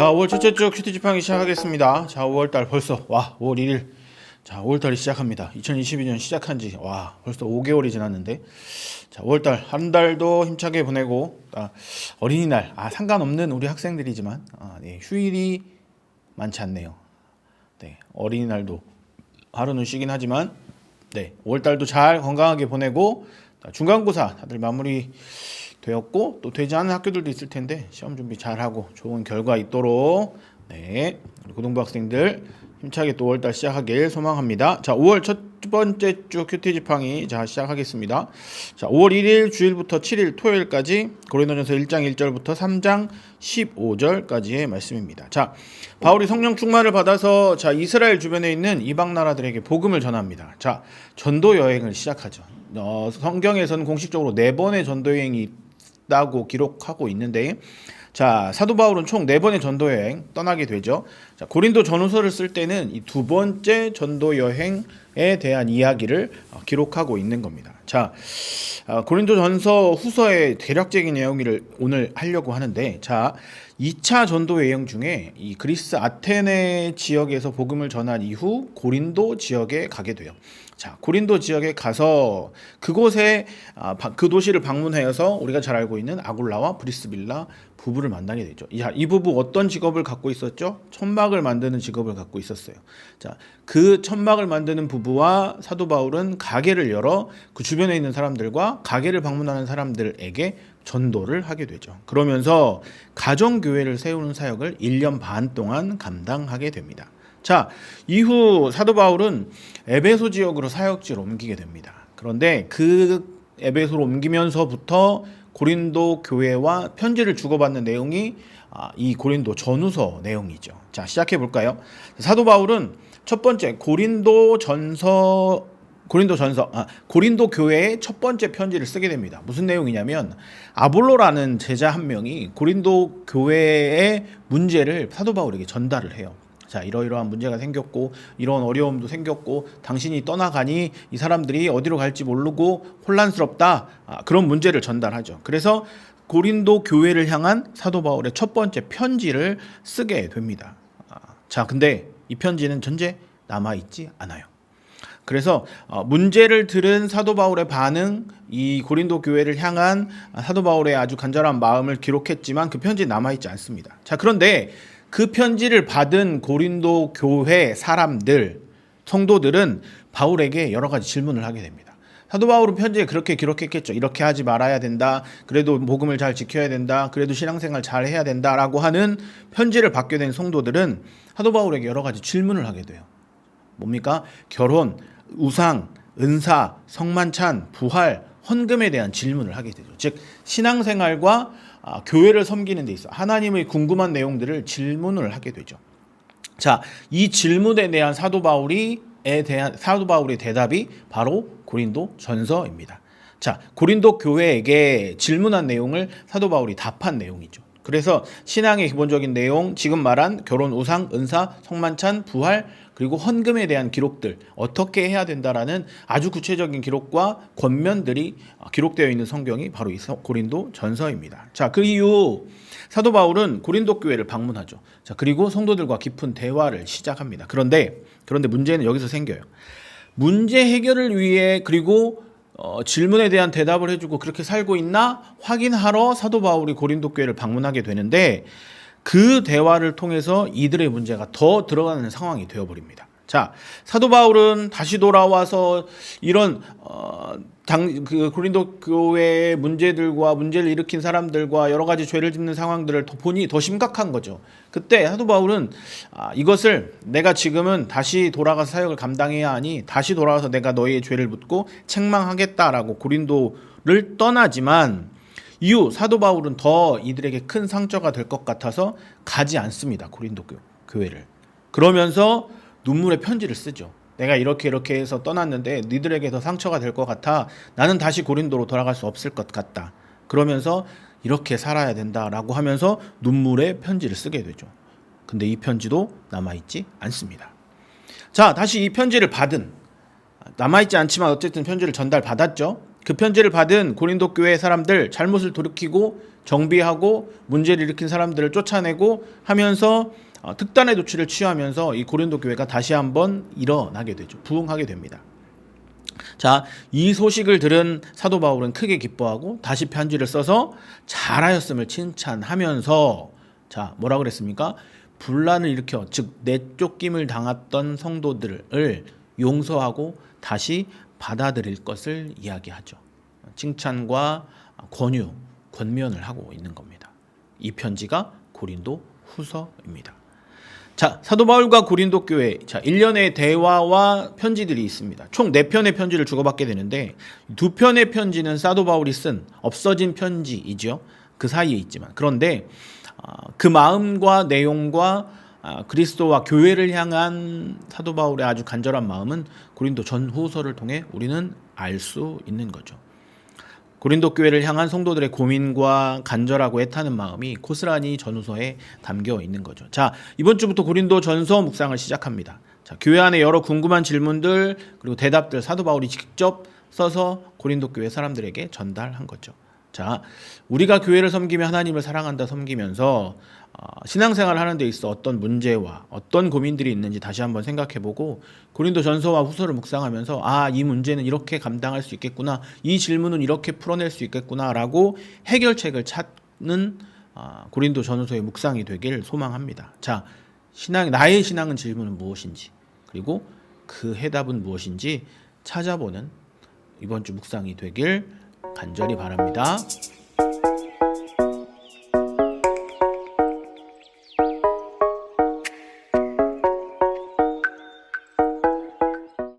자, 5월 첫째 주 큐티 지팡이 시작하겠습니다. 자, 5월달 벌써 5월 1일. 자, 5월달이 시작합니다. 2022년 시작한 지 벌써 5개월이 지났는데, 자, 5월달 한 달도 힘차게 보내고, 어린이날 상관없는 우리 학생들이지만 네, 휴일이 많지 않네요. 네, 어린이날도 하루는 쉬긴 하지만, 네, 5월달도 잘 건강하게 보내고, 중간고사 다들 마무리 되었고 또 되지 않은 학교들도 있을 텐데 시험 준비 잘하고 좋은 결과 있도록 네, 우리 고등부 학생들 힘차게 또 5월달 시작하길 소망합니다. 자, 5월 첫 번째 주 큐티 지팡이 시작하겠습니다. 자, 5월 1일 주일부터 7일 토요일까지 고린도전서 1장 1절부터 3장 15절까지의 말씀입니다. 자, 바울이 성령 충만을 받아서 이스라엘 주변에 있는 이방 나라들에게 복음을 전합니다. 자, 전도 여행을 시작하죠. 성경에서는 공식적으로 4번의 전도 여행이 있다고 기록하고 있는데, 자, 사도 바울은 총 4번의 전도 여행 떠나게 되죠. 자, 고린도 전후서를 쓸 때는 이 2번째 전도 여행에 대한 이야기를 기록하고 있는 겁니다. 자, 고린도 전서 후서의 대략적인 내용을 오늘 하려고 하는데, 자, 2차 전도 여행 중에 이 그리스 아테네 지역에서 복음을 전한 이후 고린도 지역에 가게 돼요. 자, 고린도 지역에 가서 그곳에 그 도시를 방문하여서 우리가 잘 알고 있는 아굴라와 브리스빌라 부부를 만나게 되죠. 이 부부 어떤 직업을 갖고 있었죠? 천막을 만드는 직업을 갖고 있었어요. 자, 그 천막을 만드는 부부와 사도 바울은 가게를 열어 그 주변에 있는 사람들과 가게를 방문하는 사람들에게 전도를 하게 되죠. 그러면서 가정교회를 세우는 사역을 1년 반 동안 감당하게 됩니다. 자, 이후 사도 바울은 에베소 지역으로 사역지로 옮기게 됩니다. 그런데 그 에베소로 옮기면서부터 고린도 교회와 편지를 주고받는 내용이 이 고린도 전후서 내용이죠. 자, 시작해 볼까요? 사도 바울은 첫 번째 고린도 교회의 첫 번째 편지를 쓰게 됩니다. 무슨 내용이냐면 아볼로라는 제자 한 명이 고린도 교회의 문제를 사도 바울에게 전달을 해요. 자, 이러이러한 문제가 생겼고 이런 어려움도 생겼고 당신이 떠나가니 이 사람들이 어디로 갈지 모르고 혼란스럽다. 그런 문제를 전달하죠. 그래서 고린도 교회를 향한 사도 바울의 첫 번째 편지를 쓰게 됩니다. 자, 근데 이 편지는 전체 남아있지 않아요. 그래서 문제를 들은 사도 바울의 반응, 이 고린도 교회를 향한 사도 바울의 아주 간절한 마음을 기록했지만 그 편지에 남아있지 않습니다. 자, 그런데 그 편지를 받은 고린도 교회 사람들, 성도들은 바울에게 여러 가지 질문을 하게 됩니다. 사도 바울은 편지에 그렇게 기록했겠죠. 이렇게 하지 말아야 된다. 그래도 복음을 잘 지켜야 된다. 그래도 신앙생활 잘 해야 된다라고 하는 편지를 받게 된 성도들은 사도 바울에게 여러 가지 질문을 하게 돼요. 뭡니까? 결혼, 우상, 은사, 성만찬, 부활, 헌금에 대한 질문을 하게 되죠. 즉 신앙생활과 교회를 섬기는 데 있어 하나님의 궁금한 내용들을 질문을 하게 되죠. 자, 이 질문에 대한 사도 바울의 대답이 바로 고린도 전서입니다. 자, 고린도 교회에게 질문한 내용을 사도 바울이 답한 내용이죠. 그래서 신앙의 기본적인 내용, 지금 말한 결혼, 우상, 은사, 성만찬, 부활, 그리고 헌금에 대한 기록들, 어떻게 해야 된다라는 아주 구체적인 기록과 권면들이 기록되어 있는 성경이 바로 이 고린도 전서입니다. 자, 그 이후 사도 바울은 고린도 교회를 방문하죠. 자, 그리고 성도들과 깊은 대화를 시작합니다. 그런데 문제는 여기서 생겨요. 문제 해결을 위해 그리고 질문에 대한 대답을 해주고 그렇게 살고 있나 확인하러 사도 바울이 고린도 교회를 방문하게 되는데 그 대화를 통해서 이들의 문제가 더 들어가는 상황이 되어버립니다. 자, 사도 바울은 다시 돌아와서 이런 고린도 교회의 문제들과 문제를 일으킨 사람들과 여러 가지 죄를 짓는 상황들을 보니 더 심각한 거죠. 그때 사도 바울은 이것을 내가 지금은 다시 돌아가서 사역을 감당해야 하니 다시 돌아와서 내가 너희의 죄를 묻고 책망하겠다라고 고린도를 떠나지만 이후 사도 바울은 더 이들에게 큰 상처가 될 것 같아서 가지 않습니다. 고린도 교회를. 그러면서 눈물의 편지를 쓰죠. 내가 이렇게 해서 떠났는데 니들에게 더 상처가 될 것 같아. 나는 다시 고린도로 돌아갈 수 없을 것 같다. 그러면서 이렇게 살아야 된다라고 하면서 눈물의 편지를 쓰게 되죠. 근데 이 편지도 남아있지 않습니다. 자, 다시 이 편지를 남아있지 않지만 어쨌든 편지를 전달받았죠. 그 편지를 받은 고린도 교회 사람들 잘못을 돌이키고 정비하고 문제를 일으킨 사람들을 쫓아내고 하면서 특단의 조치를 취하면서 이 고린도 교회가 다시 한번 일어나게 되죠. 부흥하게 됩니다. 자, 이 소식을 들은 사도 바울은 크게 기뻐하고 다시 편지를 써서 잘하였음을 칭찬하면서 자, 뭐라 그랬습니까? 분란을 일으켜 즉 내쫓김을 당했던 성도들을 용서하고 다시 받아들일 것을 이야기하죠. 칭찬과 권유, 권면을 하고 있는 겁니다. 이 편지가 고린도 후서입니다. 자, 사도 바울과 고린도 교회, 자, 1년의 대화와 편지들이 있습니다. 총 4편의 편지를 주고받게 되는데 2편의 편지는 사도 바울이 쓴 없어진 편지이죠. 그 사이에 있지만 그런데 그 마음과 내용과 그리스도와 교회를 향한 사도 바울의 아주 간절한 마음은 고린도 전후서를 통해 우리는 알 수 있는 거죠. 고린도 교회를 향한 성도들의 고민과 간절하고 애타는 마음이 고스란히 전후서에 담겨 있는 거죠. 자, 이번 주부터 고린도 전서 묵상을 시작합니다. 자, 교회 안에 여러 궁금한 질문들 그리고 대답들 사도 바울이 직접 써서 고린도 교회 사람들에게 전달한 거죠. 자, 우리가 교회를 섬기며 하나님을 사랑한다 섬기면서 신앙생활을 하는 데 있어 어떤 문제와 어떤 고민들이 있는지 다시 한번 생각해보고 고린도 전서와 후서를 묵상하면서 이 문제는 이렇게 감당할 수 있겠구나, 이 질문은 이렇게 풀어낼 수 있겠구나 라고 해결책을 찾는 고린도 전서의 묵상이 되길 소망합니다. 자, 나의 신앙은 질문은 무엇인지 그리고 그 해답은 무엇인지 찾아보는 이번 주 묵상이 되길 간절히 바랍니다.